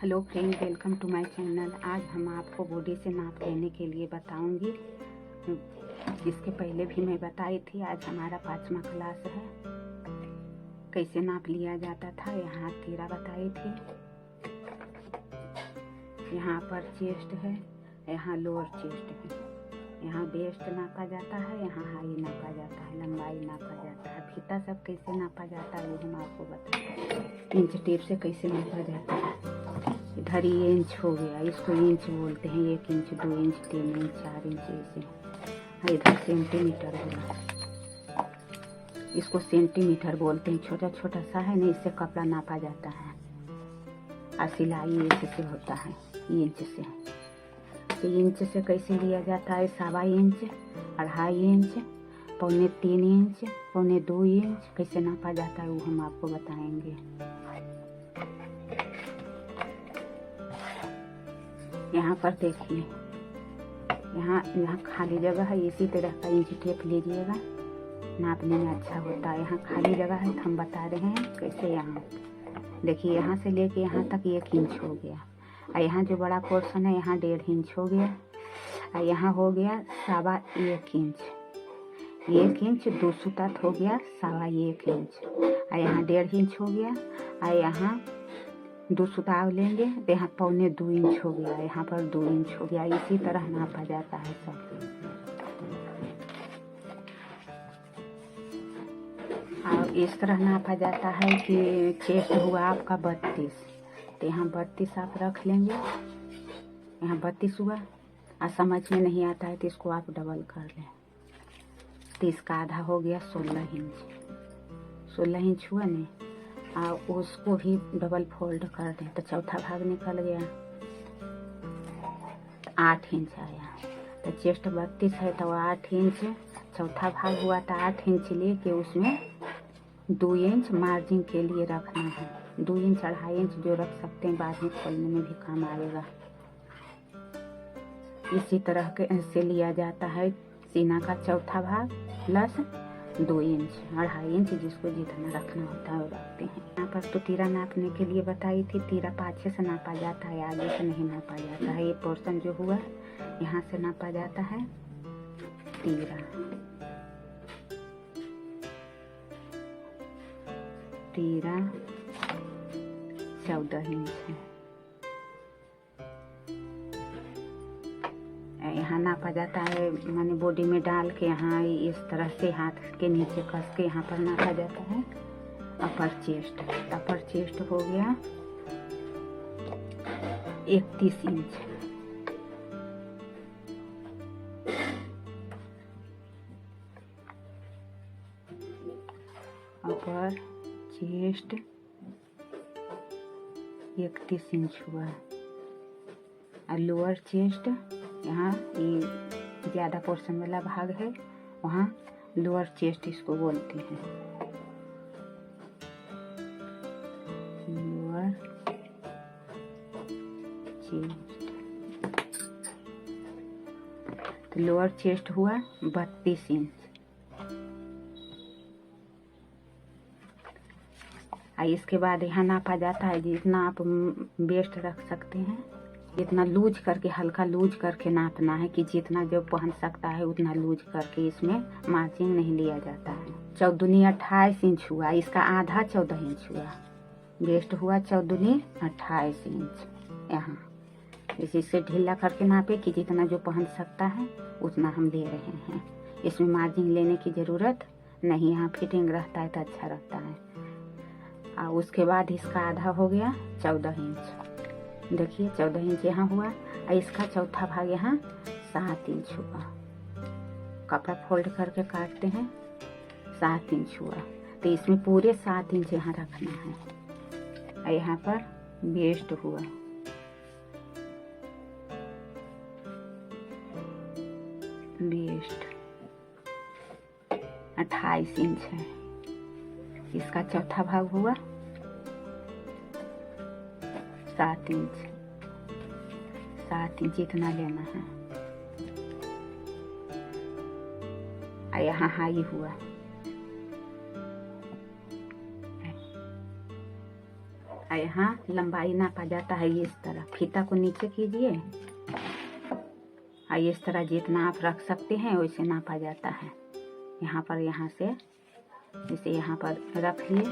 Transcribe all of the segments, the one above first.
Hello friend, welcome to my channel. आज हम आपको बॉडी से नाप लेने के लिए बताऊंगी। इसके पहले भी मैं बताई थी। आज हमारा 5वां क्लास है। कैसे नाप लिया जाता था यहाँ तीरा बताई थी। यहाँ पर चेस्ट है, यहाँ लोअर चेस्ट है, यहाँ वेस्ट नापा जाता है, यहाँ हाई नापा जाता है, लंबाई नापा जाता है। फीता सब कैसे नापा जाता है वो हम आपको बताएंगे। इंच टेप से कैसे नापा जाता है। इधर ये इंच हो गया, इसको इंच बोलते हैं। 1 इंच, 2 इंच, 3 इंच, 4 इंच ऐसे। इधर सेंटीमीटर होगा, इसको सेंटीमीटर बोलते हैं। छोटा छोटा सा है ना, इससे कपड़ा नापा जाता है। और सिलाई इंच से होता है, इंच से। तो इंच से कैसे लिया जाता है? 1.25 इंच, 2.5 इंच, 3.25 इंच, 2.25 इंच कैसे नापा जाता है वो हम आपको बताएंगे। यहाँ पर देखिए, यहाँ खाली जगह है। इसी तरह का इंच टेप लीजिएगा, नापने में अच्छा होता है। यहाँ खाली जगह है तो हम बता रहे हैं कैसे। यहाँ देखिए, यहाँ से लेके यहाँ तक 1 इंच हो गया। और यहाँ जो बड़ा पोर्शन है यहाँ 1.5 इंच हो गया। और यहाँ हो गया 1.25 इंच। 1 इंच 2 सूता हो गया 1.25 इंच। और यहाँ 1.5 इंच हो गया। और यहाँ 2 सूता लेंगे तो यहाँ 2.25 इंच हो गया। यहाँ पर 2 इंच हो गया। इसी तरह नापा जाता है सब। और इस तरह नापा जाता है कि चेस्ट हुआ आपका 32, तो यहाँ 32 आप रख लेंगे। यहाँ 32 हुआ। और समझ में नहीं आता है तो इसको आप डबल कर लें। तो इसका आधा हो गया 16 इंच। 16 इंच हुआ नहीं, और उसको भी डबल फोल्ड कर दें तो चौथा भाग निकल गया। तो 8 इंच आया। तो चेस्ट 32 है तो 8 इंच चौथा भाग हुआ। तो 8 इंच लेके उसमें 2 इंच मार्जिन के लिए रखना है। 2 इंच 2.5 इंच जो रख सकते हैं, बाद में खोलने में भी काम आएगा। इसी तरह के से लिया जाता है सीना का चौथा भाग प्लस 2 इंच 2.5 इंच, जिसको जितना रखना होता है वो रखते हैं। यहाँ पर तो तीरा नापने के लिए बताई थी। तीरा पाछे से नापा जाता है, आगे से नहीं नापा जाता है। ये पोर्शन जो हुआ यहाँ से नापा जाता है तीरा। तीरा 14 इंच है। यहाँ नापा जाता है, माने बॉडी में डाल के यहाँ इस तरह से हाथ के नीचे कस के यहाँ पर नापा जाता है। अपर चेस्ट, अपर चेस्ट हो गया 31 इंच। अपर चेस्ट 31 इंच हुआ। और लोअर चेस्ट, यहाँ ये ज़्यादा पोर्शन वाला भाग है, वहाँ लोअर चेस्ट इसको बोलते हैं। Lower chest. तो लोअर चेस्ट हुआ 32 इंच। और इसके बाद यहाँ नापा जाता है जितना आप वेस्ट रख सकते हैं, जितना लूज करके, हल्का लूज करके नापना है कि जितना जो पहन सकता है उतना लूज करके। इसमें मार्जिन नहीं लिया जाता है। 14 28 इंच हुआ। इसका आधा 14 इंच हुआ। वेस्ट हुआ 14 28 इंच। यहाँ इसे ढीला करके नापे कि जितना जो पहन सकता है उतना हम ले रहे हैं। इसमें मार्जिन लेने की ज़रूरत नहीं। यहाँ फिटिंग रहता है तो अच्छा रहता है। और उसके बाद इसका आधा हो गया 14 इंच। देखिए 14 इंच यहाँ हुआ। और इसका चौथा भाग यहाँ 7 इंच हुआ। कपड़ा फोल्ड करके काटते हैं, 7 इंच हुआ। तो इसमें पूरे 7 इंच यहाँ रखना है। और यहाँ पर वेस्ट हुआ वेस्ट 28 इंच है। इसका चौथा भाग हुआ 7 इंच। 7 इंच इतना लेना है। और यहाँ हाई हुआ यहाँ लंबाई नापा जाता है इस तरह। फीता को नीचे कीजिए, इस तरह जितना आप रख सकते हैं वैसे नापा जाता है। यहाँ से इसे यहाँ पर रख लिए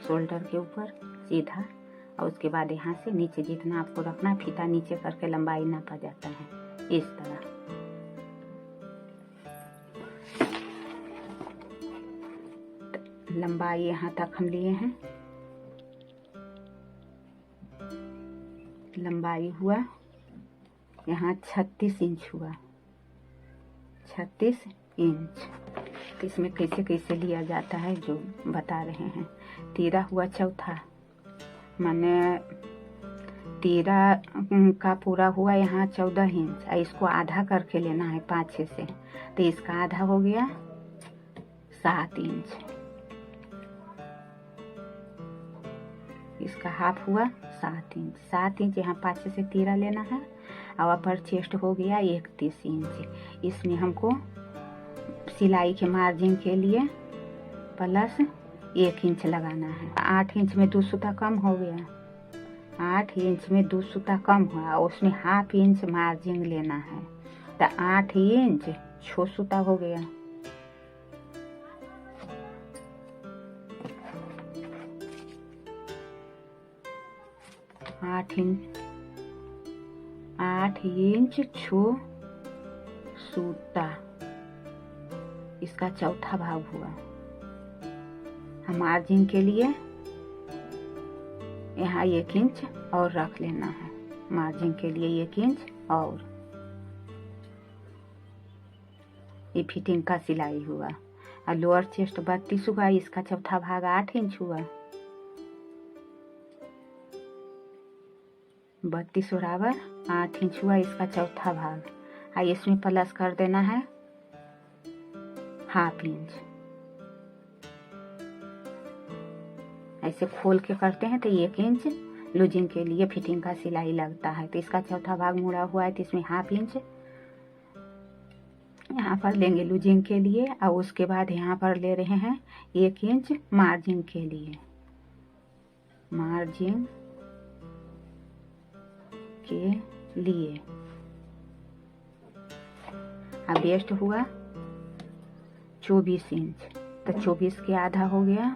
शोल्डर के ऊपर सीधा, और उसके बाद यहाँ से नीचे जितना आपको रखना है फीता नीचे करके लंबाई नापा जाता है इस तरह। लंबाई यहाँ तक हम लिए हैं। लंबाई हुआ यहाँ 36 इंच हुआ, 36 इंच। तो इसमें कैसे कैसे लिया जाता है जो बता रहे हैं। तीरा हुआ चौथा, माने तीरा का पूरा हुआ यहाँ 14 इंच, इसको आधा करके लेना है 5-6 से, तो इसका आधा हो गया 7 इंच। इसका हाफ हुआ 7 इंच। 7 इंच यहाँ 5 से तीरा लेना है, और अपर चेस्ट हो गया 31 इंच। इसमें हमको सिलाई के मार्जिन के लिए प्लस 1 इंच लगाना है। 8 इंच में 2 सूता कम हो गया, 8 इंच में 2 सूता कम हुआ, उसमें हाफ इंच मार्जिन लेना है, तो 8 इंच 6 सूता हो गया। आठ इंच 6 सूता, इसका चौथा भाग हुआ। हम मार्जिन के लिए यहाँ 1 इंच और रख लेना है, मार्जिन के लिए 1 इंच और। ये फिटिंग का सिलाई हुआ। और लोअर चेस्ट 32 हुआ, इसका चौथा भाग 8 इंच हुआ। 32 बराबर 8 इंच हुआ, इसका चौथा भाग। इसमें प्लस कर देना है हाफ इंच। ऐसे खोल के करते हैं तो 1 इंच लूजिंग के लिए फिटिंग का सिलाई लगता है। तो इसका चौथा भाग मुड़ा हुआ है, तो इसमें हाफ इंच यहाँ पर लेंगे लूजिंग के लिए, और उसके बाद यहाँ पर ले रहे हैं 1 इंच मार्जिन के लिए। मार्जिन के लिए अब वेस्ट हुआ 24 इंच, तो 24 के आधा हो गया,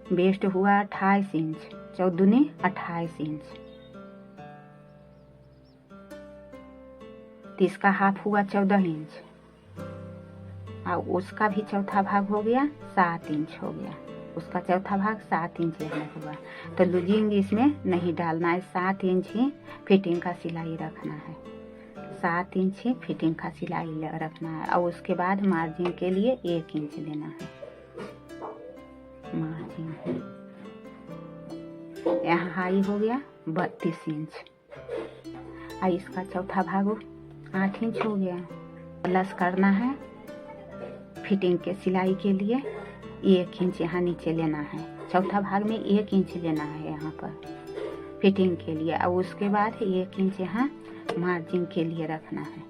वेस्ट हुआ 28 इंच, 14 28 इंच। तो इसका हाफ हुआ 14 इंच, और उसका भी चौथा भाग हो गया 7 इंच हो गया। उसका चौथा भाग 7 इंच यहाँ हुआ। तो लूजिंग इसमें नहीं डालना है, 7 इंच ही फिटिंग का सिलाई रखना है, 7 इंच ही फिटिंग का सिलाई रखना है। और उसके बाद मार्जिन के लिए 1 इंच लेना है। मार्जिन यहाँ हाई हो गया 32 इंच, और इसका चौथा भाग 8 इंच हो गया। प्लस करना है फिटिंग के सिलाई के लिए 1 इंच यहाँ नीचे लेना है। चौथा भाग में 1 इंच लेना है यहाँ पर फिटिंग के लिए, और उसके बाद 1 इंच यहाँ मार्जिन के लिए रखना है।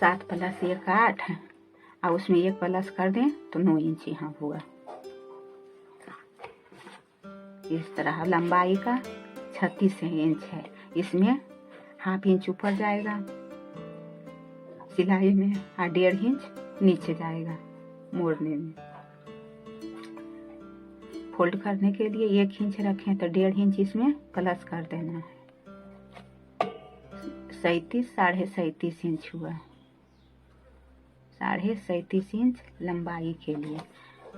सात प्लस 1 8, और उसमें 1 प्लस कर दें तो 9 इंच यहाँ हुआ। इस तरह लंबाई का 36 इंच है। इसमें हाफ इंच ऊपर जाएगा सिलाई में, और 1.5 इंच नीचे जाएगा मोड़ने में। फोल्ड करने के लिए 1 इंच रखें तो 1.5 इंच इसमें प्लस कर देना है। 37 साढ़े 37 इंच हुआ, 37.5 इंच लंबाई के लिए।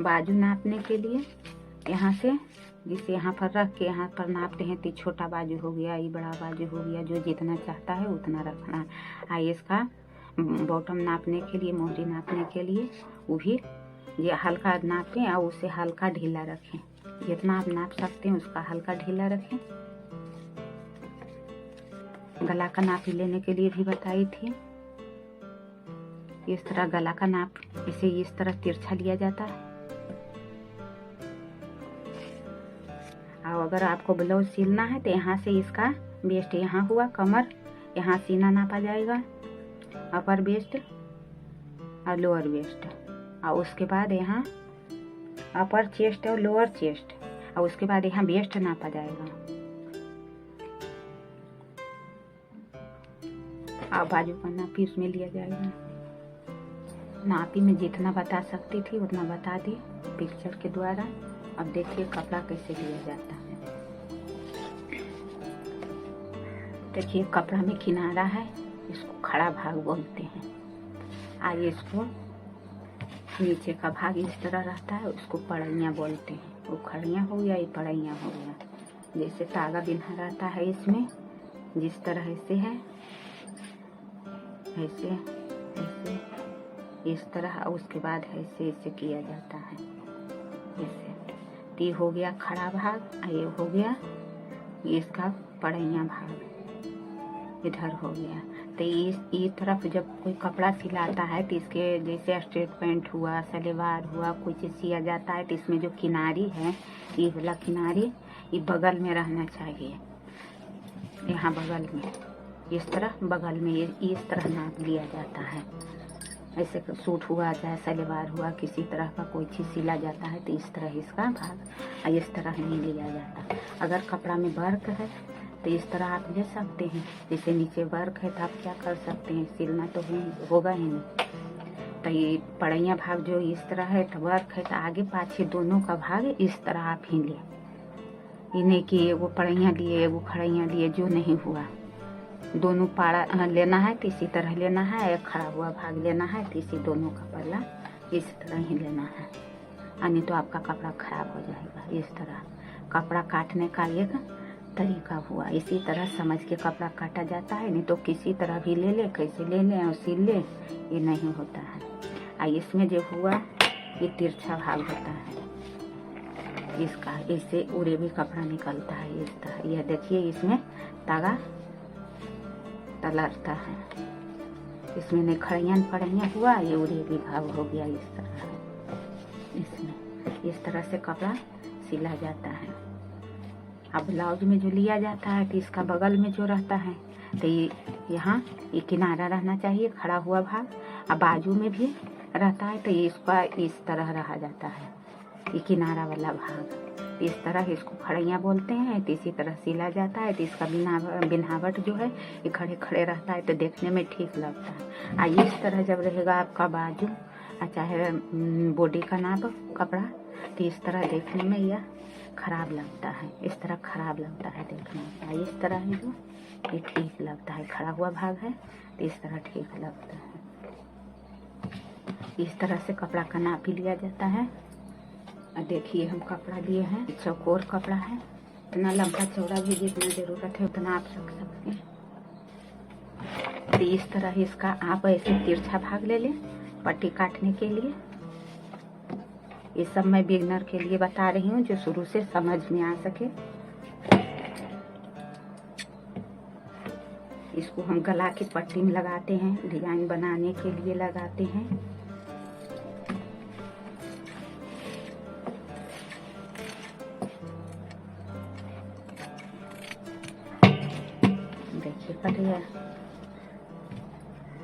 बाजू नापने के लिए यहाँ से जिसे यहाँ पर रख के यहाँ पर नापते हैं, तो छोटा बाजू हो गया, ये बड़ा बाजू हो गया, जो जितना चाहता है उतना रखना है। इसका बॉटम नापने के लिए, मोहरी नापने के लिए वो भी ये हल्का नापें और उसे हल्का ढीला रखें। जितना आप नाप सकते हैं उसका हल्का ढीला रखें। गला का नाप लेने के लिए भी बताई थी। इस तरह गला का नाप इसे इस तरह तिरछा लिया जाता है। और अगर आपको ब्लाउज सिलना है तो यहाँ से इसका वेस्ट यहाँ हुआ, कमर यहाँ सीना नापा जाएगा, अपर वेस्ट और लोअर वेस्ट, और उसके बाद यहाँ अपर चेस्ट और लोअर चेस्ट, और उसके बाद यहाँ वेस्ट नापा जाएगा। और बाजू का नापी उसमें लिया जाएगा। नापी में जितना बता सकती थी उतना बता दी पिक्चर के द्वारा। अब देखिए कपड़ा कैसे लिया जाता है। देखिए कपड़ा में किनारा है, इसको खड़ा भाग बोलते हैं। आइए इसको नीचे का भाग इस तरह रहता है, उसको पड़ैयाँ बोलते हैं। वो खड़ियाँ हो गया, ये पड़ैयाँ हो गया। जैसे तागा बिन्हा रहता है इसमें, जिस तरह से है ऐसे ऐसे इस तरह, उसके बाद ऐसे ऐसे किया जाता है ऐसे। ती हो गया खड़ा भाग, ये हो गया इसका पड़ैयाँ भाग इधर हो गया। तो इस तरफ जब कोई कपड़ा सिलाता है तो इसके जैसे स्ट्रेट पैंट हुआ, सलवार हुआ, कोई चीज़ सिया जाता है तो इसमें जो किनारी है, ये वाला किनारी ये बगल में रहना चाहिए। यहाँ बगल में इस तरह बगल में इस तरह नाप लिया जाता है। ऐसे सूट हुआ चाहे सलवार हुआ, किसी तरह का कोई चीज़ सिला जाता है तो इस तरह इसका भाग इस तरह नहीं लिया जाता। अगर कपड़ा में वर्क है तो इस तरह आप ले सकते हैं। जैसे नीचे वर्क है तो आप क्या कर सकते हैं, सिलना तो होगा ही नहीं। तो ये पड़ैयाँ भाग जो इस तरह है तो वर्क है तो आगे पाछे दोनों का भाग इस तरह आप ही ले। ये नहीं कि एगो पड़ैयाँ लिए एगो खड़ैयाँ लिए, जो नहीं हुआ। दोनों पाड़ा लेना है तो इसी तरह लेना है, एक खड़ा हुआ भाग लेना है तो इसी दोनों का पल्ला इस तरह ही लेना है, नहीं तो आपका कपड़ा खराब हो जाएगा। इस तरह कपड़ा काटने का एक तरीका हुआ। इसी तरह समझ के कपड़ा काटा जाता है, नहीं तो किसी तरह भी ले ले, कैसे ले लें और सिल ले, ये नहीं होता है। इसमें जो हुआ ये तिरछा भाग होता है इसका, इससे उड़े भी कपड़ा निकलता है इस तरह। यह देखिए इसमें तागा तलरता है, इसमें नहीं खड़ियाँ पड़ैयाँ हुआ, ये उड़े भी भाग हो गया इस तरह। इसमें इस तरह से कपड़ा सिला जाता है। अब ब्लाउज में जो लिया जाता है तो इसका बगल में जो रहता है तो ये यहाँ ये किनारा रहना चाहिए, खड़ा हुआ भाग। अब बाजू में भी रहता है तो ये इसका इस तरह रहा जाता है, ये किनारा वाला भाग। इस तरह इसको खड़ियाँ बोलते हैं। तो इसी तरह सिला जाता है तो इसका बिनावट जो है ये खड़े खड़े रहता है तो देखने में ठीक लगता है। इस तरह जब रहेगा आपका बाजू चाहे बॉडी का नाप कपड़ा तो इस तरह देखने में यह खराब लगता है, इस तरह खराब लगता है देखने में। इस तरह है जो ये ठीक लगता है, खड़ा हुआ भाग है तो इस तरह ठीक लगता है। इस तरह से कपड़ा का नाप ही लिया जाता है। देखिए हम कपड़ा लिए हैं, चौकोर कपड़ा है, इतना लंबा चौड़ा भी जितना ज़रूरत है उतना आप रख सकते हैं। तो इस तरह इसका आप ऐसे तिरछा भाग ले लें पट्टी काटने के लिए। ये सब मैं बिगनर के लिए बता रही हूँ जो शुरू से समझ में आ सके। इसको हम गला की पट्टी में लगाते हैं, डिजाइन बनाने के लिए लगाते हैं। देखिए कट गया।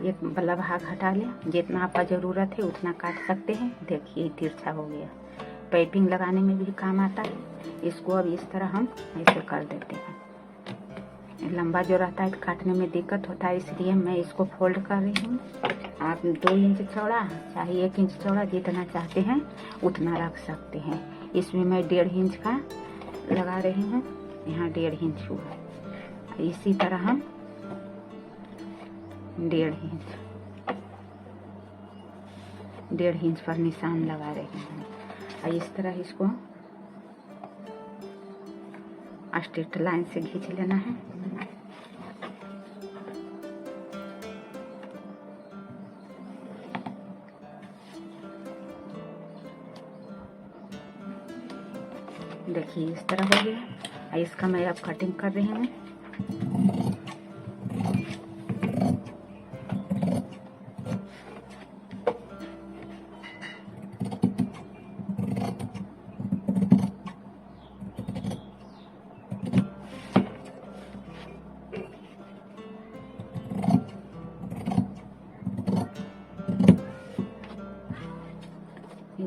एक वाला भाग हटा लें, जितना आपका ज़रूरत है उतना काट सकते हैं। देखिए तिरछा हो गया, पाइपिंग लगाने में भी काम आता है। इसको अब इस तरह हम ऐसे कर देते हैं। लंबा जो रहता है काटने में दिक्कत होता है, इसलिए मैं इसको फोल्ड कर रही हूँ। आप 2 इंच चौड़ा चाहे 1 इंच चौड़ा जितना चाहते हैं उतना रख सकते हैं। इसमें मैं 1.5 इंच का लगा रही हूँ, यहाँ 1.5 इंच हुआ। इसी तरह हम 1.5 इंच पर निशान लगा रहे हैं। और इस तरह इसको स्ट्रेट लाइन से खींच लेना है। देखिए इस तरह हो गया। और इसका मैं अब कटिंग कर रही हूँ।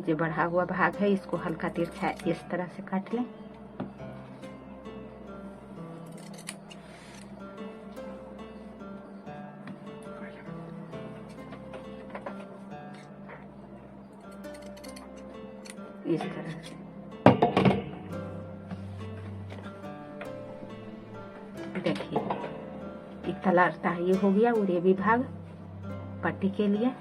जो बढ़ा हुआ भाग है इसको हल्का तिरछा इस तरह से काट लें। इस तरह से देखिए इतना लगता है। ये हो गया। और ये भी भाग पट्टी के लिए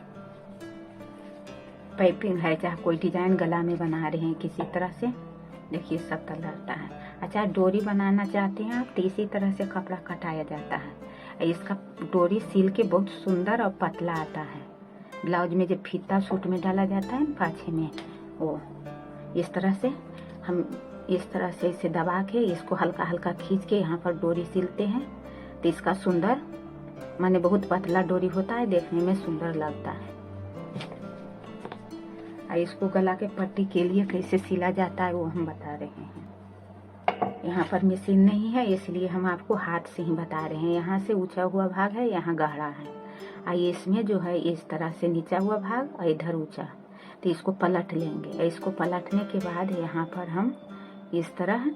पाइपिंग है, चाहे कोई डिजाइन गला में बना रहे हैं किसी तरह से। देखिए सब तलता है। अच्छा, डोरी बनाना चाहते हैं आप तो इसी तरह से कपड़ा कटाया जाता है। इसका डोरी सिल के बहुत सुंदर और पतला आता है। ब्लाउज में जो फीता सूट में डाला जाता है पाछे में, वो इस तरह से हम इस तरह से इसे दबा के इसको हल्का हल्का खींच के यहाँ पर डोरी सिलते हैं तो इसका सुंदर माने बहुत पतला डोरी होता है, देखने में सुंदर लगता है। और इसको गला के पट्टी के लिए कैसे सिला जाता है वो हम बता रहे हैं। यहाँ पर मशीन नहीं है इसलिए हम आपको हाथ से ही बता रहे हैं। यहाँ से ऊंचा हुआ भाग है, यहाँ गहरा है। आइए इसमें जो है इस तरह से नीचा हुआ भाग और इधर ऊंचा, तो इसको पलट लेंगे। इसको पलटने के बाद यहाँ पर हम इस तरह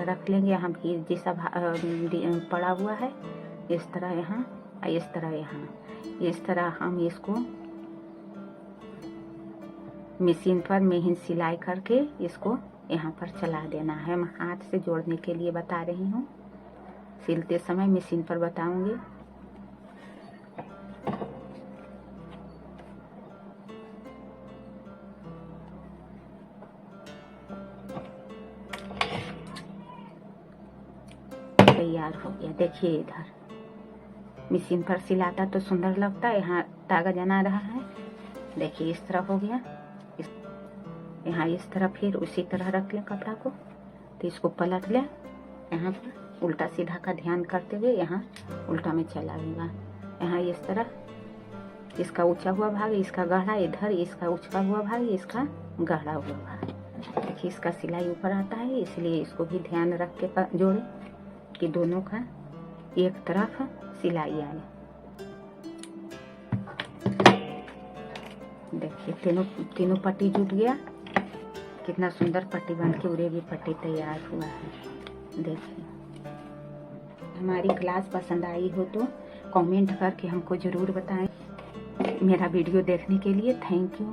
रख लेंगे। यहाँ फिर जैसा पड़ा हुआ है इस तरह यहाँ, इस तरह यहाँ, इस तरह हम इसको मशीन पर महीन सिलाई करके इसको यहाँ पर चला देना है। मैं हाथ से जोड़ने के लिए बता रही हूँ, सिलते समय मशीन पर बताऊंगी। तैयार हो गया। देखिए इधर मशीन पर सिलाता तो सुंदर लगता है, यहाँ धागा जना रहा है। देखिए इस तरह हो गया। यहाँ इस तरह फिर उसी तरह रख लें कपड़ा को, तो इसको पलट लें। यहाँ पर उल्टा सीधा का ध्यान करते हुए यहाँ उल्टा में चला लेगा। यहाँ इस तरह इसका ऊंचा हुआ भाग, इसका गहरा, इधर इसका ऊंचा हुआ भाग, इसका गहरा हुआ भाग। देखिए इसका सिलाई ऊपर आता है, इसलिए इसको भी ध्यान रख के जोड़े कि दोनों का एक तरफ सिलाई आए। देखिए तीनों पट्टी जुट गया। कितना सुंदर पट्टी बन के उरे भी पट्टी तैयार हुआ है। देखिए हमारी क्लास पसंद आई हो तो कमेंट करके हमको ज़रूर बताएं। मेरा वीडियो देखने के लिए थैंक यू।